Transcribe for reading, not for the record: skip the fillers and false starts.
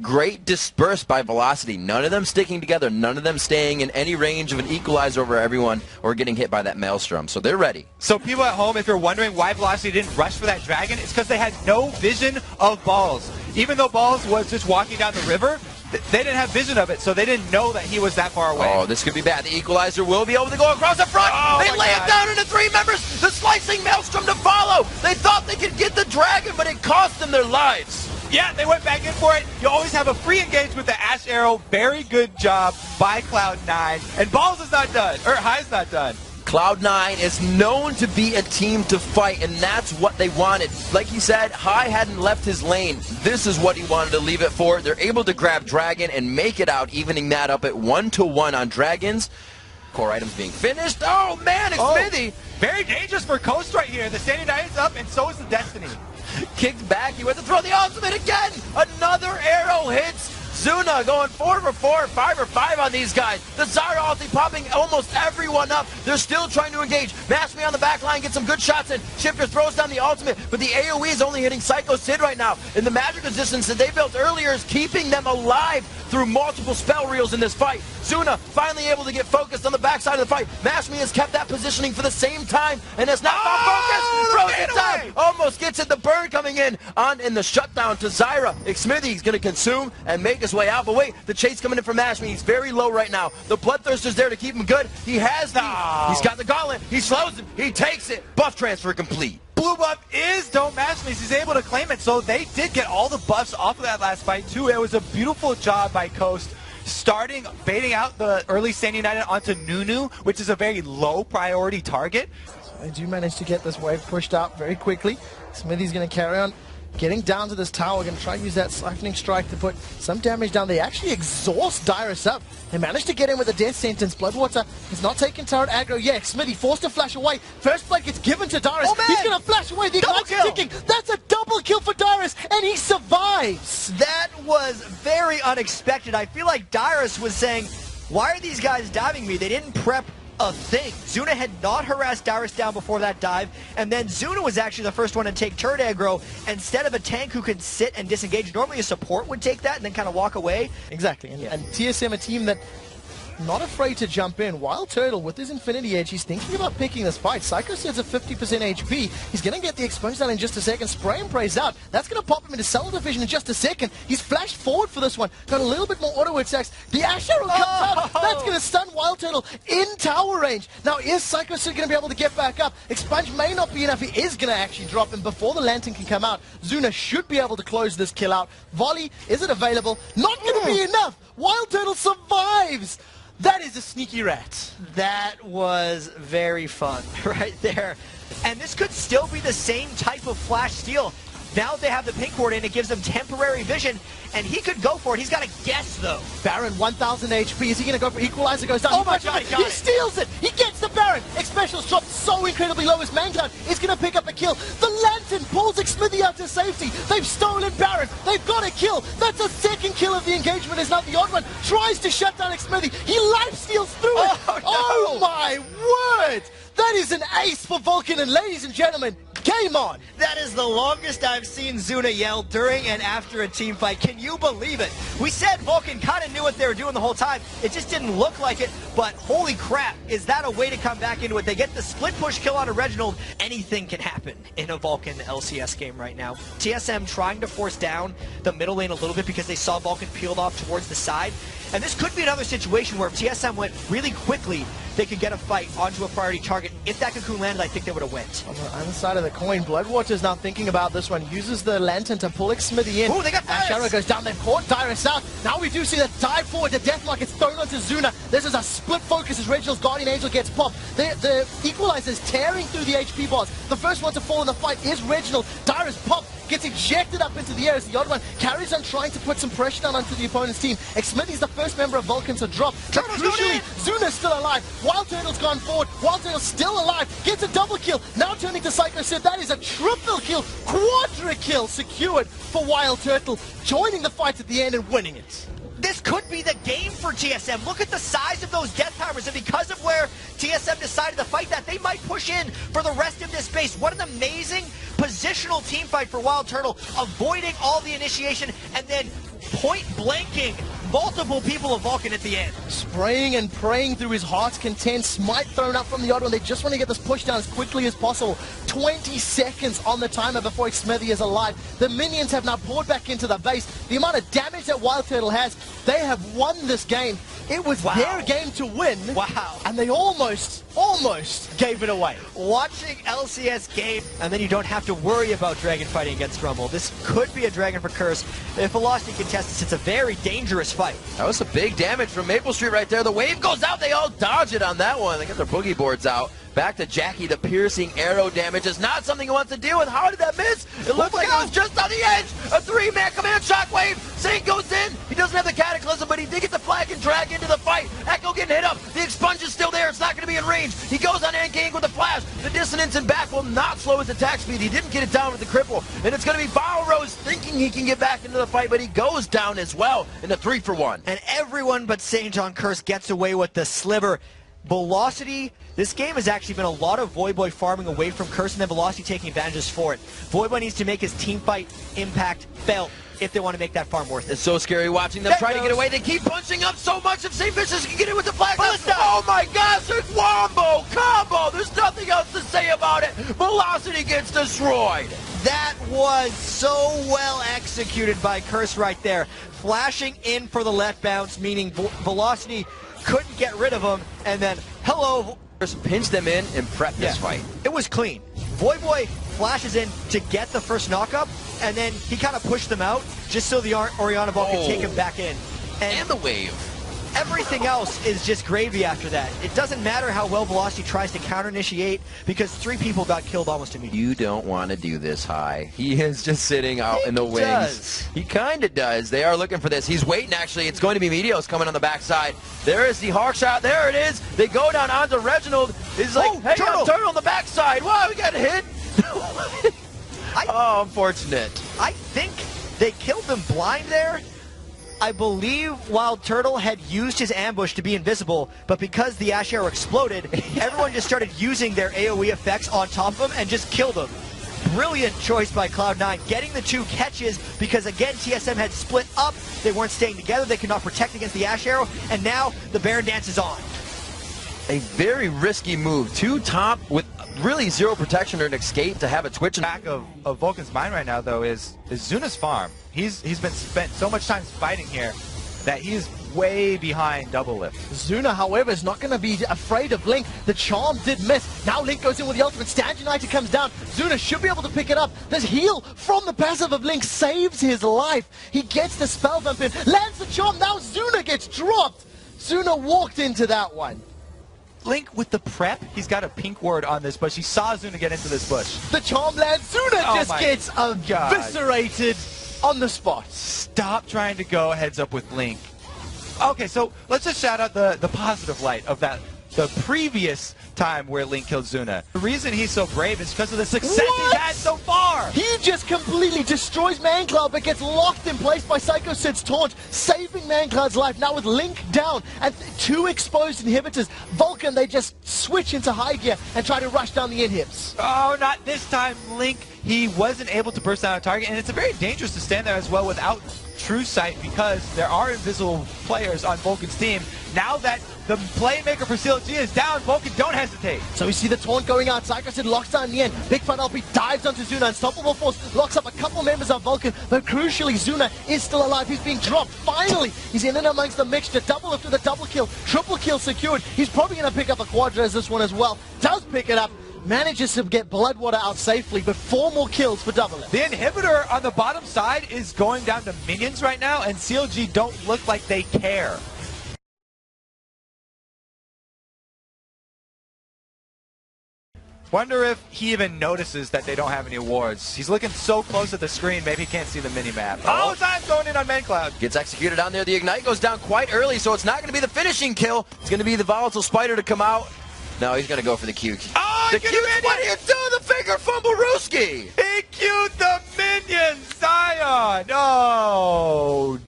great dispersed by velocity. None of them sticking together. None of them staying in any range of an equalizer over everyone or getting hit by that maelstrom. So they're ready. So people at home, if you're wondering why Velocity didn't rush for that dragon, it's because they had no vision of Balls. Even though Balls was just walking down the river, they didn't have vision of it, so they didn't know that he was that far away. Oh, this could be bad. The equalizer will be able to go across the front. Oh, they lay it down into 3 members. The slicing maelstrom to follow. They thought they could get the dragon, but it cost them their lives. Yeah, they went back in for it. You always have a free engage with the Ash Arrow. Very good job by Cloud9. And Balls is not done, or High's not done. Cloud9 is known to be a team to fight, and that's what they wanted. Like he said, High hadn't left his lane. This is what he wanted to leave it for. They're able to grab Dragon and make it out, evening that up at 1-1 on Dragons. Core items being finished. Oh, man, it's Smithy. Very dangerous for Coast right here. The Standing Giant's up, and so is the Destiny. Kicked back. He went to throw the ultimate again. Another arrow hits. Zuna going 4 for 4, 5 for 5 on these guys. The Zyra ulti popping almost everyone up. They're still trying to engage. Mash Me on the back line, get some good shots in. Shifter throws down the ultimate, but the AoE is only hitting Psycho Sid right now. And the magic resistance that they built earlier is keeping them alive through multiple spell reels in this fight. Zuna finally able to get focused on the backside of the fight. Mash Me has kept that positioning for the same time and has not found focus. Throws it down. Almost gets it. The burn coming in the shutdown to Zyra. Smithy, he's going to consume and make his way out. But wait, the chase coming in from Mash Me. He's very low right now. The Bloodthirster's there to keep him good. He has he's got the gauntlet. He slows him. He takes it. Buff transfer complete. Blue buff is Don't Mash Me. He's able to claim it. So they did get all the buffs off of that last fight too. It was a beautiful job by Coast. Baiting out the early Standing United onto Nunu, which is a very low priority target. So they do manage to get this wave pushed out very quickly. Smithy's going to carry on getting down to this tower, going to try and use that siphoning strike to put some damage down. They actually exhaust Dyrus up. They managed to get in with a death sentence. Bloodwater is not taking turret aggro yet. Smithy forced to flash away. First blood gets given to Dyrus. Oh, man. He's going to flash away. The ignites are ticking. That's a double kill for Dyrus, and he survives. That was very unexpected. I feel like Dyrus was saying, why are these guys diving me? They didn't prep a thing. Zuna had not harassed Dyrus down before that dive, and then Zuna was actually the first one to take turret aggro instead of a tank who could sit and disengage. Normally a support would take that and then kind of walk away. Exactly, and TSM, a team that not afraid to jump in. Wild Turtle with his Infinity Edge, he's thinking about picking this fight. Psycho Sid's at 50% HP. He's going to get the expunge down in just a second. Spray and praise out. That's going to pop him into Cell Division in just a second. He's flashed forward for this one. Got a little bit more auto attacks. The Ash Arrow comes out. That's going to stun Wild Turtle in tower range. Now, is Psycho Sid going to be able to get back up? Expunge may not be enough. He is going to actually drop him before the Lantern can come out. Zuna should be able to close this kill out. Volley, is it available? Not going to be enough. Wild Turtle survives. That is a sneaky rat. That was very fun right there. And this could still be the same type of flash steal. Now they have the pink ward in, it gives them temporary vision, and he could go for it. He's got to guess, though. Baron, 1,000 HP. Is he going to go for Equalizer? Goes down. Oh, my God, he steals it. He gets the Baron. Special's dropped so incredibly low. His main cloud is going to pick up a kill. The Lantern pulls Smithy out to safety. They've stolen Baron. They've got a kill. That's a second kill of the engagement. Is not the odd one. Tries to shut down Smithy. He life steals through it. Oh, my word. That is an ace for Vulcan, and ladies and gentlemen, game on! That is the longest I've seen Zuna yell during and after a team fight. Can you believe it? We said Vulcan kind of knew what they were doing the whole time. It just didn't look like it, but holy crap, is that a way to come back into it? They get the split push kill on a Reginald. Anything can happen in a Vulcan LCS game right now. TSM trying to force down the middle lane a little bit because they saw Vulcan peeled off towards the side. And this could be another situation where if TSM went really quickly, they could get a fight onto a priority target. If that Cocoon landed, I think they would have went. On the other side of the coin, Bloodwater's now thinking about this one. Uses the Lantern to pull Smithy in. Ooh, they got Ash Arrow goes down. They've caught Dyrus out. Now we do see the dive forward. The Deathmark gets thrown onto Zuna. This is a split focus as Reginald's Guardian Angel gets popped. The Equalizer is tearing through the HP bars. The first one to fall in the fight is Reginald. Dyrus popped. Gets ejected up into the air as the odd one carries on trying to put some pressure down onto the opponent's team. Smithy's the first member of Vulcan to drop. But crucially, Zuna's still alive. Wild Turtle's gone forward. Wild Turtle's still alive. Gets a double kill. Now turning to Psycho Sid. That is a triple kill. Quadra kill secured for Wild Turtle. Joining the fight at the end and winning it. This could be the game for TSM. Look at the size of those death timers, and because of where TSM decided to fight that, they might push in for the rest of this space. What an amazing positional team fight for Wild Turtle, avoiding all the initiation and then point blanking multiple people of Vulcan at the end. Spraying and praying through his heart's content. Smite thrown up from the odd one. They just want to get this push down as quickly as possible. 20 seconds on the timer before Smithy is alive. The minions have now poured back into the base. The amount of damage that Wild Turtle has, they have won this game. It was their game to win. Wow. And they almost gave it away. Watching LCS game, and then you don't have to worry about Dragon fighting against Rumble. This could be a Dragon for Curse. If Velocity contests this, it's a very dangerous fight. That was some big damage from Maple Street right there. The wave goes out. They all dodge it on that one. They got their boogie boards out. Back to Jackie. The piercing arrow damage is not something he wants to deal with. How did that miss? It looked like it was just on the edge. A three-man command shockwave. Saint goes in. He doesn't have the Cataclysm, but he did get the flag and drag into the fight. Echo getting hit up. The expunge is still there. It's not going to be in range. He goes on King with a flash. The dissonance and back will not slow his attack speed. He didn't get it down with the cripple. And it's going to be Rose thinking he can get back into the fight, but he goes down as well in a 3-for-1. And everyone but Saint on Curse gets away with the sliver. Velocity, this game has actually been a lot of Voyboy farming away from Curse and then Velocity taking advantages for it. Voyboy needs to make his team fight impact felt if they want to make that farm worth it. It's so scary watching them try to get away. They keep punching up so much. If St. Vicious can get it with the flag. Oh my gosh, it's Wombo combo. There's nothing else to say about it. Velocity gets destroyed. That was so well executed by Curse right there. Flashing in for the left bounce, meaning Velocity couldn't get rid of him, and then hello. Pinch them in and prep this fight. It was clean. Voyboy flashes in to get the first knock-up, and then he kind of pushed them out just so the Oriana ball can take him back in. And the wave. Everything else is just gravy after that. It doesn't matter how well Velocity tries to counter-initiate because 3 people got killed almost immediately. You don't want to do this high. He is just sitting out in the wings. He kind of does. They are looking for this. He's waiting, actually. It's going to be Meteos coming on the backside. There is the hawk shot. There it is. They go down onto Reginald. He's like, hey, Turtle on the backside. Wow, we got hit. Oh, unfortunate. I think they killed them blind there. I believe Wild Turtle had used his ambush to be invisible, but because the Ash Arrow exploded, everyone just started using their AoE effects on top of him and just killed him. Brilliant choice by Cloud9, getting the 2 catches because, again, TSM had split up. They weren't staying together. They could not protect against the Ash Arrow, and now the Baron dance is on. A very risky move. 2 top with really 0 protection or an escape to have a twitch. Back of Vulcan's mind right now, though, is Zuna's farm. He's been spent so much time fighting here that he's way behind double lift. Zuna, however, is not going to be afraid of Link. The charm did miss. Now Link goes in with the ultimate. Stand United comes down. Zuna should be able to pick it up. This heal from the passive of Link saves his life. He gets the spell bump in, lands the charm. Now Zuna gets dropped. Zuna walked into that one. Link with the prep, he's got a pink ward on this bush. He saw Zuna get into this bush. The charm lands. Zuna just gets eviscerated on the spot. Stop trying to go heads up with Link. Okay, so let's just shout out the positive light of that. The previous time where Link killed Zuna. The reason he's so brave is because of the success he's had so far. He just completely destroys ManCloud, but gets locked in place by Psycho Sid's taunt, saving ManCloud's life. Now with Link down and 2 exposed inhibitors, Vulcan, they just switch into high gear and try to rush down the inhibs. Oh, not this time, Link. He wasn't able to burst down a target, and it's very dangerous to stand there as well without true sight because there are invisible players on Vulcan's team. Now that the playmaker for CLG is down, Vulcan don't hesitate. So we see the taunt going out. Psycho Sid locks down in the end. Big Fun LP dives onto Zuna. Unstoppable Force locks up a couple members of Vulcan, but crucially, Zuna is still alive. He's being dropped. Finally, he's in and amongst the mixture. Double lift with a double kill. Triple kill secured. He's probably going to pick up a quadra as this one as well. Does pick it up. Manages to get Bloodwater out safely, but 4 more kills for double lift. The inhibitor on the bottom side is going down to minions right now, and CLG don't look like they care. Wonder if he even notices that they don't have any wards. He's looking so close at the screen, maybe he can't see the mini-map. Oh, time's going in on ManCloud. Gets executed on there. The Ignite goes down quite early, so it's not going to be the finishing kill. It's going to be the Volatile Spider to come out. No, he's going to go for the Q. Oh, the Q, what are you doing? The finger fumble Rooski. He queued the minion, Zion. Oh.